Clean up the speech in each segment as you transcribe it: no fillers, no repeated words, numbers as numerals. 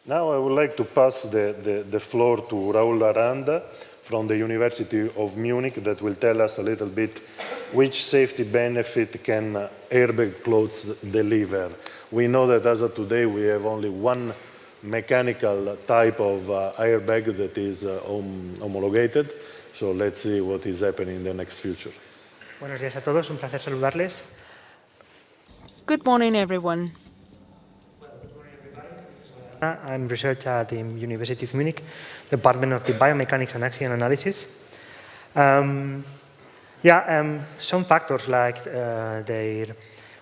Now I would like to pass the floor to Raúl Aranda from the University of Munich that will tell us a little bit which safety benefit can airbag-clothes deliver. We know that as of today we have only one mechanical type of airbag that is homologated. So let's see what is happening in the next future. Buenos días a todos, un placer saludarles. Good morning, everyone. I'm research at the University of Munich, Department of the Biomechanics and Action Analysis. Some factors like their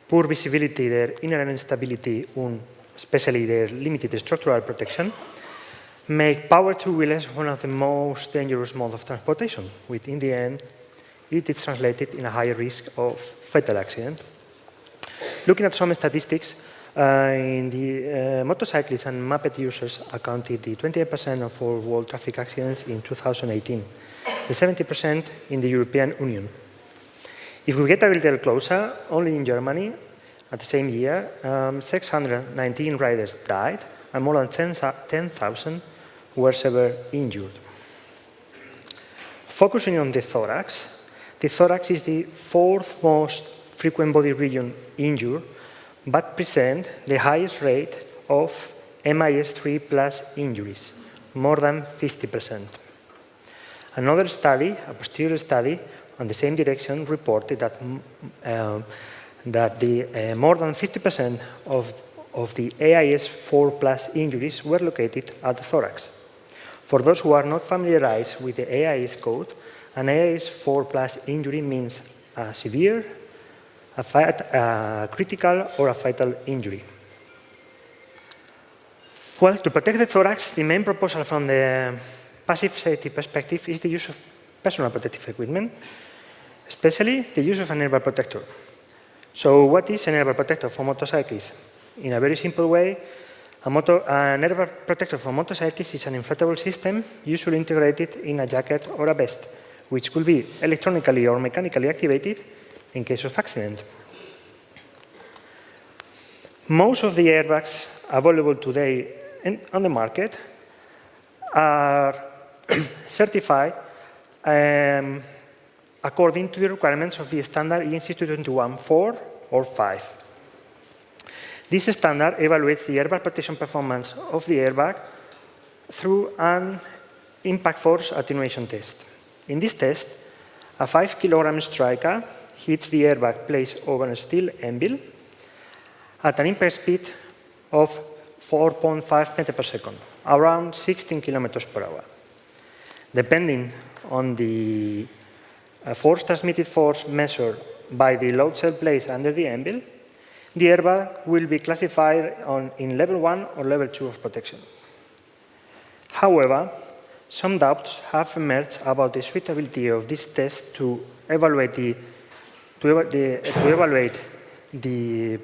poor visibility, their inherent instability, and especially their limited structural protection, make power two-wheelers one of the most dangerous modes of transportation, which in the end, it is translated in a higher risk of fatal accident. Looking at some statistics, in the motorcyclists and moped users accounted the 28% of all world traffic accidents in 2018, the 70% in the European Union. If we get a little closer, only in Germany, at the same year, 619 riders died and more than 10,000 were severely injured. Focusing on the thorax is the fourth most frequent body region injured, but present the highest rate of MIS3 plus injuries, more than 50%. Another study, a posterior study on the same direction, reported that more than 50% of the AIS4 plus injuries were located at the thorax. For those who are not familiarized with the AIS code, an AIS4 plus injury means a severe, a critical, or a fatal injury. Well, to protect the thorax, the main proposal from the passive safety perspective is the use of personal protective equipment, especially the use of an airbag protector. So what is an airbag protector for motorcyclists? In a very simple way, an airbag protector for motorcyclists is an inflatable system usually integrated in a jacket or a vest, which will be electronically or mechanically activated in case of accident. Most of the airbags available today on the market are certified according to the requirements of the standard EN 221-4 or 5. This standard evaluates the airbag protection performance of the airbag through an impact force attenuation test. In this test, a 5-kilogram striker hits the airbag placed over a steel anvil at an impact speed of 4.5 meters per second, around 16 kilometers per hour. Depending on the transmitted force measured by the load cell placed under the anvil, the airbag will be classified in level 1 or level 2 of protection. However, some doubts have emerged about the suitability of this test to evaluate the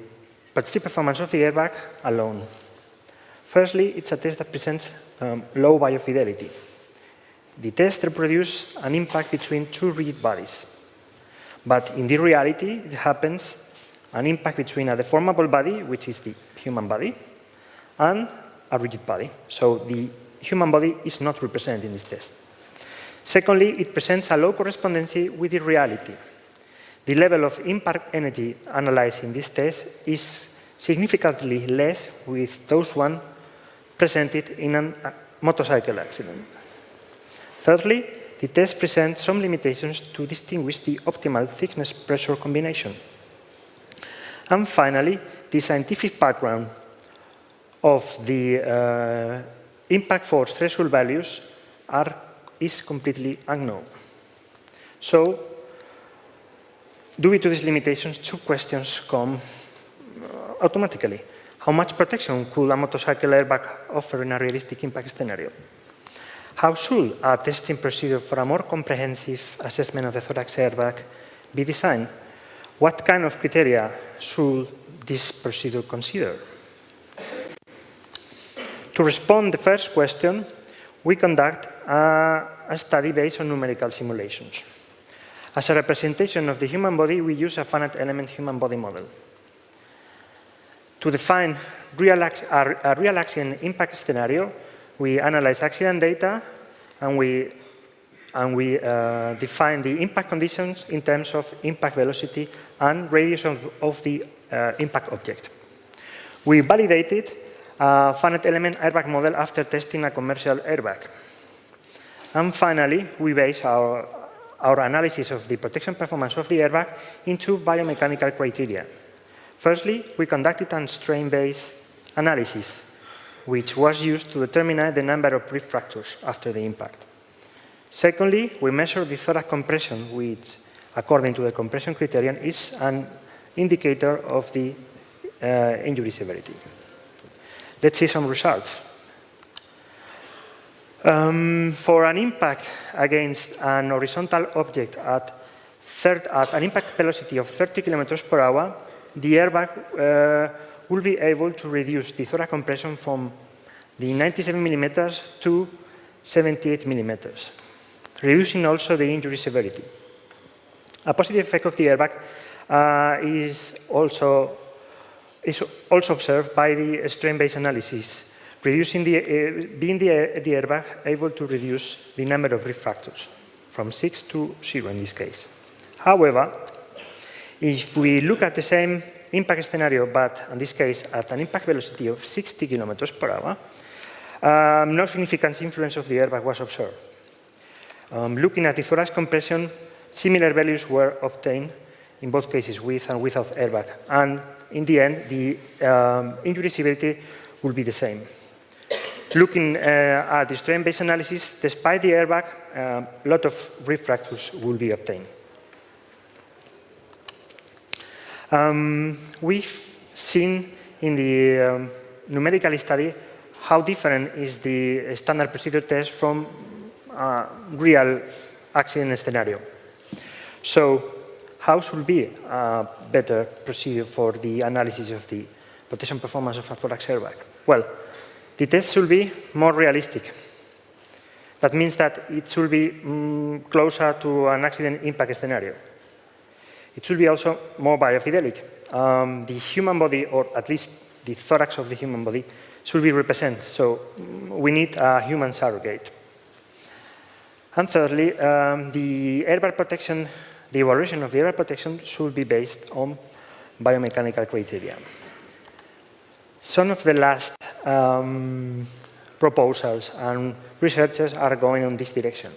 protective performance of the airbag alone. Firstly, it's a test that presents low biofidelity. The test reproduces an impact between two rigid bodies. But in the reality, it happens an impact between a deformable body, which is the human body, and a rigid body. So the human body is not represented in this test. Secondly, it presents a low correspondency with the reality. The level of impact energy analyzed in this test is significantly less with those one presented in a motorcycle accident. Thirdly, the test presents some limitations to distinguish the optimal thickness-pressure combination. And finally, the scientific background of the impact force threshold values is completely unknown. So, due to these limitations, two questions come automatically. How much protection could a motorcycle airbag offer in a realistic impact scenario? How should a testing procedure for a more comprehensive assessment of the thorax airbag be designed? What kind of criteria should this procedure consider? To respond to the first question, we conduct a study based on numerical simulations. As a representation of the human body, we use a finite element human body model. To define a real accident impact scenario, we analyze accident data and we define the impact conditions in terms of impact velocity and radius of the impact object. We validated a finite element airbag model after testing a commercial airbag. And finally, we base our analysis of the protection performance of the airbag into biomechanical criteria. Firstly, we conducted a strain-based analysis, which was used to determine the number of rib fractures after the impact. Secondly, we measured the thorax compression, which, according to the compression criterion, is an indicator of the injury severity. Let's see some results. For an impact against an horizontal object at an impact velocity of 30 kilometers per hour, the airbag will be able to reduce the thorax compression from the 97 millimeters to 78 millimeters, reducing also the injury severity. A positive effect of the airbag is also observed by the strain-based analysis, being the airbag able to reduce the number of rib fractures from 6 to 0 in this case. However, if we look at the same impact scenario, but in this case at an impact velocity of 60 kilometers per hour, no significant influence of the airbag was observed. Looking at the thorax compression, similar values were obtained in both cases, with and without airbag. And in the end, the injury severity will be the same. Looking at the strain-based analysis, despite the airbag, a lot of rib fractures will be obtained. We've seen in the numerical study how different is the standard procedure test from a real accident scenario. So how should be a better procedure for the analysis of the protection performance of a thorax airbag? Well, the test should be more realistic. That means that it should be closer to an accident impact scenario. It should be also more biofidelic. The human body, or at least the thorax of the human body, should be represented. So we need a human surrogate. And thirdly, the airbag protection, the evaluation of the airbag protection should be based on biomechanical criteria. Some of the last proposals and researchers are going in this direction.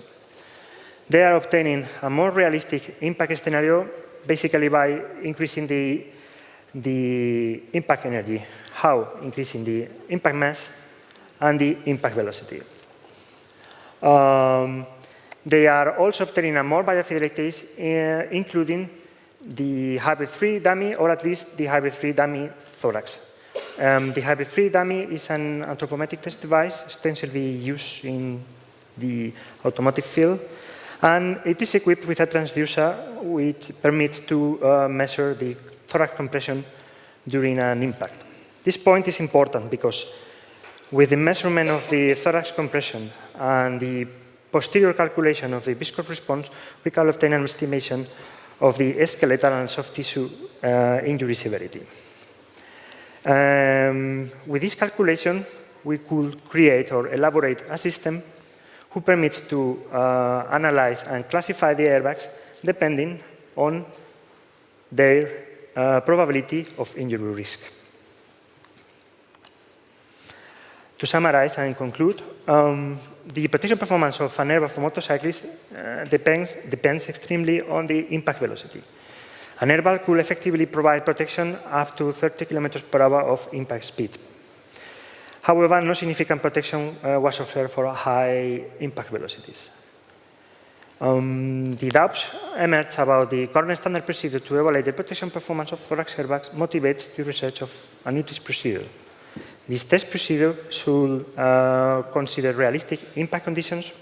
They are obtaining a more realistic impact scenario basically by increasing the impact energy. How? Increasing the impact mass and the impact velocity. They are also obtaining a more biofidelic test, including the hybrid 3 dummy, or at least the hybrid 3 dummy thorax. The hybrid 3 dummy is an anthropometric test device extensively used in the automotive field, and it is equipped with a transducer which permits to measure the thorax compression during an impact. This point is important because with the measurement of the thorax compression and the posterior calculation of the viscous response, we can obtain an estimation of the skeletal and soft tissue injury severity. With this calculation, we could create or elaborate a system who permits to analyze and classify the airbags depending on their probability of injury risk. To summarize and conclude, the protection performance of an airbag for motorcyclists depends extremely on the impact velocity. An airbag could effectively provide protection up to 30 kilometers per hour of impact speed. However, no significant protection was observed for high impact velocities. The doubts emerged about the current standard procedure to evaluate the protection performance of thorax airbags motivates the research of a new test procedure. This test procedure should consider realistic impact conditions,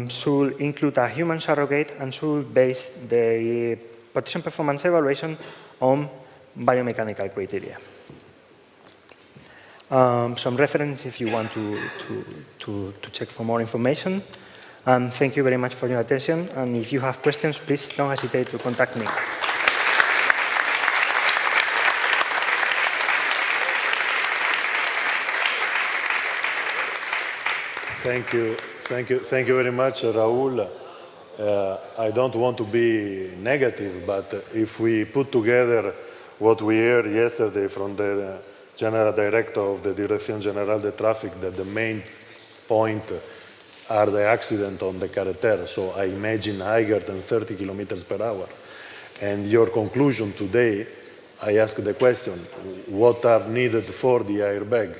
should include a human surrogate, and should base the protection performance evaluation on biomechanical criteria. Some reference if you want to check for more information. And thank you very much for your attention. And if you have questions, please don't hesitate to contact me. Thank you very much, Raúl. I don't want to be negative, but if we put together what we heard yesterday from the General Director of the Dirección General de Traffic, that the main point are the accident on the carretera, so I imagine higher than 30 kilometers per hour. And your conclusion today, I ask the question, what are needed for the airbag?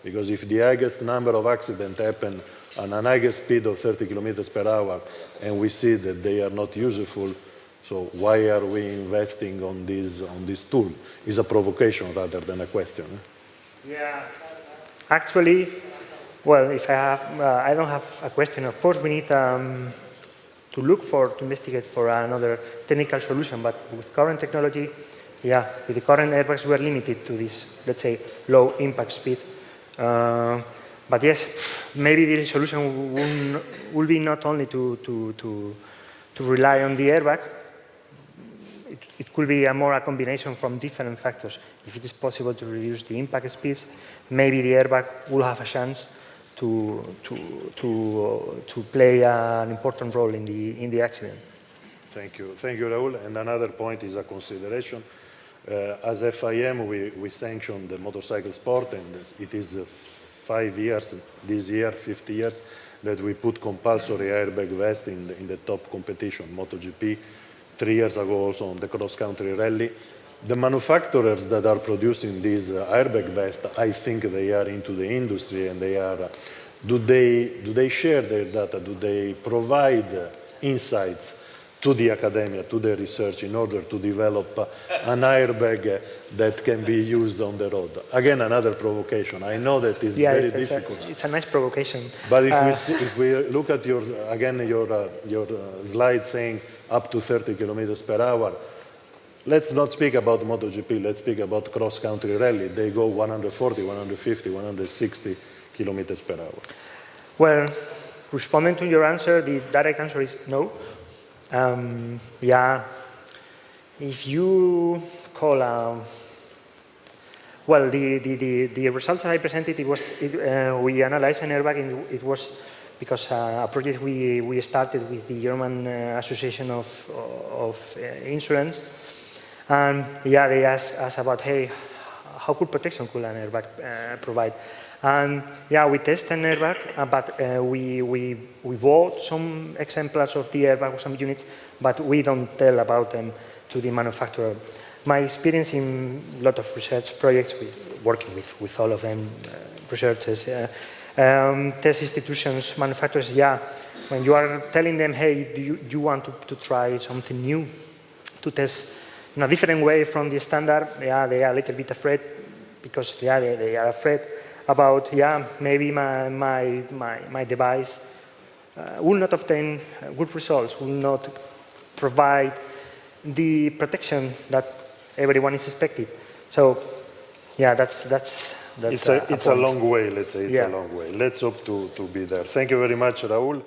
Because if the highest number of accidents happen on a highest speed of 30 kilometers per hour, and we see that they are not useful, so why are we investing on this tool? It's a provocation rather than a question. Yeah, actually, well, if I don't have a question. Of course, we need to investigate for another technical solution. But with current technology, yeah, with the current airbags, we are limited to this, let's say, low impact speed. But yes, maybe the solution will be not only to rely on the airbag. It could be more a combination from different factors. If it is possible to reduce the impact speeds, maybe the airbag will have a chance to play an important role in the accident. Thank you, Raúl. And another point is a consideration. As FIM, we sanctioned the motorcycle sport, and it is 5 years, this year, 50 years, that we put compulsory airbag vest in the top competition, MotoGP, 3 years ago also on the cross-country rally. The manufacturers that are producing these airbag vests, I think they are into the industry, and they are, do they share their data? Do they provide insights to the academia, to the research, in order to develop an airbag that can be used on the road? Again, another provocation. I know that it's very difficult. It's a nice provocation. But if we look at your slide saying up to 30 kilometers per hour, let's not speak about MotoGP, let's speak about cross-country rally. They go 140, 150, 160 kilometers per hour. Well, responding to your answer, the direct answer is no. Yeah, if you call, well, the results that I presented, we analyzed an airbag, and it was because a project we started with the German Association of Insurance, and yeah, they asked us about, hey, how could protection could an airbag provide? And yeah, we test an airbag, but we bought some exemplars of the airbag, some units, but we don't tell about them to the manufacturer. My experience in a lot of research projects, working with all of them, researchers, test institutions, manufacturers, yeah, when you are telling them, hey, do you want to try something new, to test in a different way from the standard, yeah, they are a little bit afraid, because yeah, they are afraid about, yeah, maybe my device will not obtain good results, will not provide the protection that everyone is expecting. So, yeah, that's it's a long way, let's say, it's a long way. Let's hope to be there. Thank you very much, Raúl.